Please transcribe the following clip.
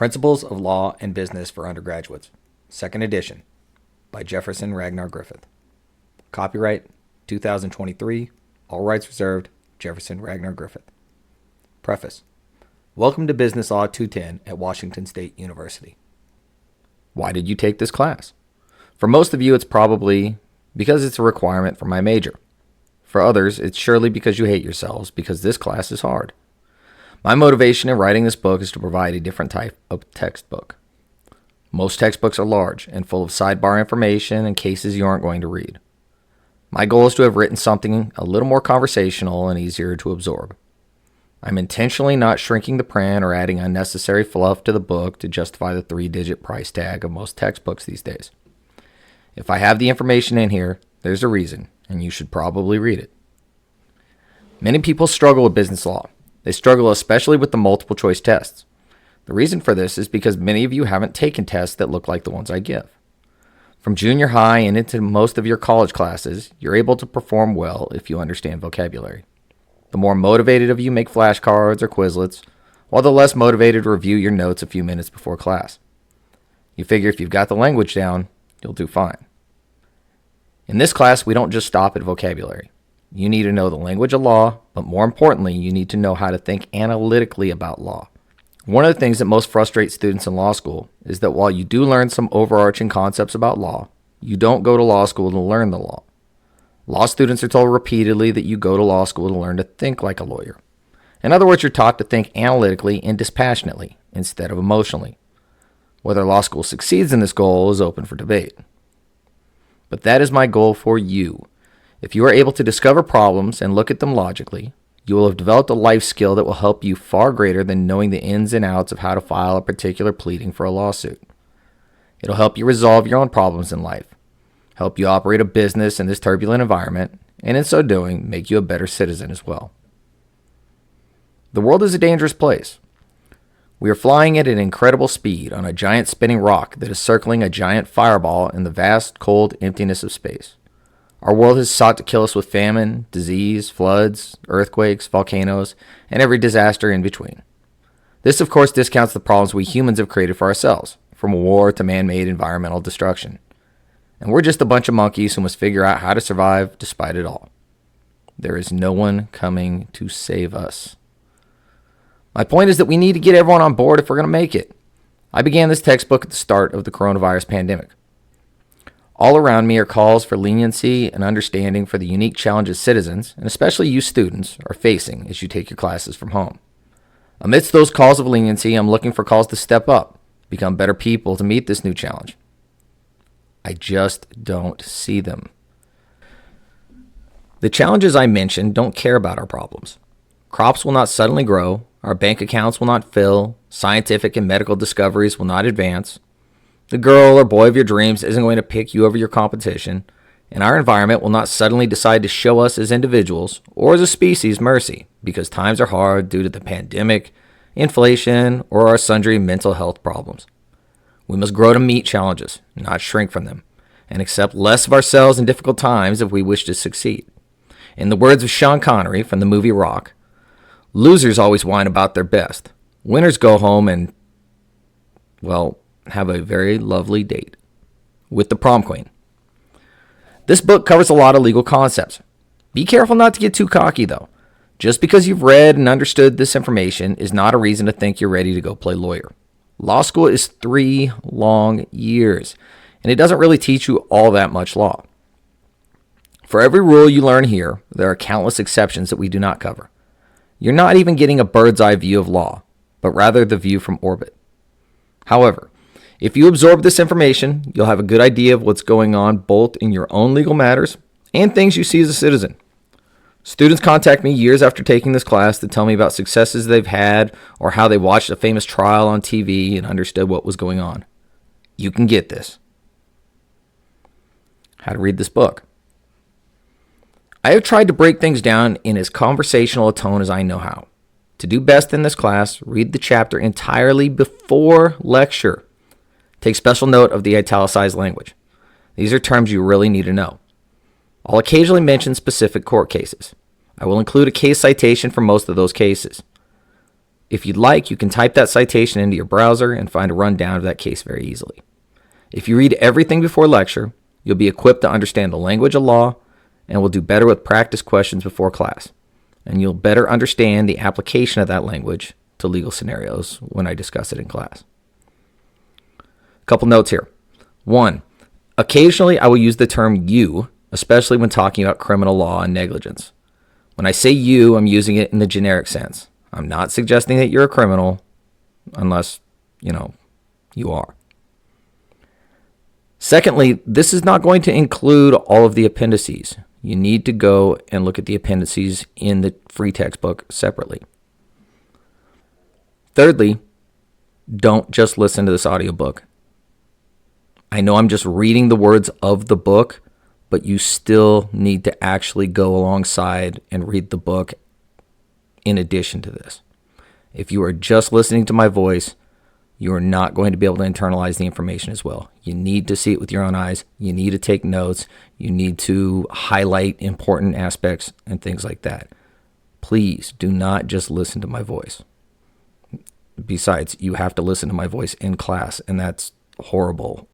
Principles of Law and Business for Undergraduates, 2nd edition, by Jefferson Ragnar Griffith. Copyright 2023, all rights reserved, Jefferson Ragnar Griffith. Preface. Welcome to Business Law 210 at Washington State University. Why did you take this class? For most of you, it's probably because it's a requirement for my major. For others, it's surely because you hate yourselves because this class is hard. My motivation in writing this book is to provide a different type of textbook. Most textbooks are large and full of sidebar information and cases you aren't going to read. My goal is to have written something a little more conversational and easier to absorb. I'm intentionally not shrinking the print or adding unnecessary fluff to the book to justify the 3-digit price tag of most textbooks these days. If I have the information in here, there's a reason, and you should probably read it. Many people struggle with business law. They struggle especially with the multiple choice tests. The reason for this is because many of you haven't taken tests that look like the ones I give. From junior high and into most of your college classes, you're able to perform well if you understand vocabulary. The more motivated of you make flashcards or Quizlets, while the less motivated review your notes a few minutes before class. You figure if you've got the language down, you'll do fine. In this class, we don't just stop at vocabulary. You need to know the language of law, but more importantly, you need to know how to think analytically about law. One of the things that most frustrates students in law school is that while you do learn some overarching concepts about law, you don't go to law school to learn the law. Law students are told repeatedly that you go to law school to learn to think like a lawyer. In other words, you're taught to think analytically and dispassionately instead of emotionally. Whether law school succeeds in this goal is open for debate. But that is my goal for you. If you are able to discover problems and look at them logically, you will have developed a life skill that will help you far greater than knowing the ins and outs of how to file a particular pleading for a lawsuit. It'll help you resolve your own problems in life, help you operate a business in this turbulent environment, and in so doing, make you a better citizen as well. The world is a dangerous place. We are flying at an incredible speed on a giant spinning rock that is circling a giant fireball in the vast, cold emptiness of space. Our world has sought to kill us with famine, disease, floods, earthquakes, volcanoes, and every disaster in between. This, of course, discounts the problems we humans have created for ourselves, from war to man-made environmental destruction. And we're just a bunch of monkeys who must figure out how to survive despite it all. There is no one coming to save us. My point is that we need to get everyone on board if we're going to make it. I began this textbook at the start of the coronavirus pandemic. All around me are calls for leniency and understanding for the unique challenges citizens, and especially you students, are facing as you take your classes from home. Amidst those calls of leniency, I'm looking for calls to step up, become better people to meet this new challenge. I just don't see them. The challenges I mentioned don't care about our problems. Crops will not suddenly grow, our bank accounts will not fill, scientific and medical discoveries will not advance. The girl or boy of your dreams isn't going to pick you over your competition, and our environment will not suddenly decide to show us as individuals or as a species mercy because times are hard due to the pandemic, inflation, or our sundry mental health problems. We must grow to meet challenges, not shrink from them, and accept less of ourselves in difficult times if we wish to succeed. In the words of Sean Connery from the movie Rock, losers always whine about their best. Winners go home and, well, have a very lovely date with the prom queen. This book covers a lot of legal concepts. Be careful not to get too cocky, though. Just because you've read and understood this information is not a reason to think you're ready to go play lawyer. Law school is 3 long years, and it doesn't really teach you all that much law. For every rule you learn here, there are countless exceptions that we do not cover. You're not even getting a bird's eye view of law, but rather the view from orbit. However, if you absorb this information, you'll have a good idea of what's going on both in your own legal matters and things you see as a citizen. Students contact me years after taking this class to tell me about successes they've had or how they watched a famous trial on TV and understood what was going on. You can get this. How to read this book. I have tried to break things down in as conversational a tone as I know how. To do best in this class, read the chapter entirely before lecture. Take special note of the italicized language. These are terms you really need to know. I'll occasionally mention specific court cases. I will include a case citation for most of those cases. If you'd like, you can type that citation into your browser and find a rundown of that case very easily. If you read everything before lecture, you'll be equipped to understand the language of law and will do better with practice questions before class. And you'll better understand the application of that language to legal scenarios when I discuss it in class. A couple notes here. 1, occasionally I will use the term you, especially when talking about criminal law and negligence. When I say you, I'm using it in the generic sense. I'm not suggesting that you're a criminal unless, you are. Secondly, this is not going to include all of the appendices. You need to go and look at the appendices in the free textbook separately. Thirdly, don't just listen to this audiobook. I know I'm just reading the words of the book, but you still need to actually go alongside and read the book in addition to this. If you are just listening to my voice, you are not going to be able to internalize the information as well. You need to see it with your own eyes. You need to take notes. You need to highlight important aspects and things like that. Please do not just listen to my voice. Besides, you have to listen to my voice in class, and that's horrible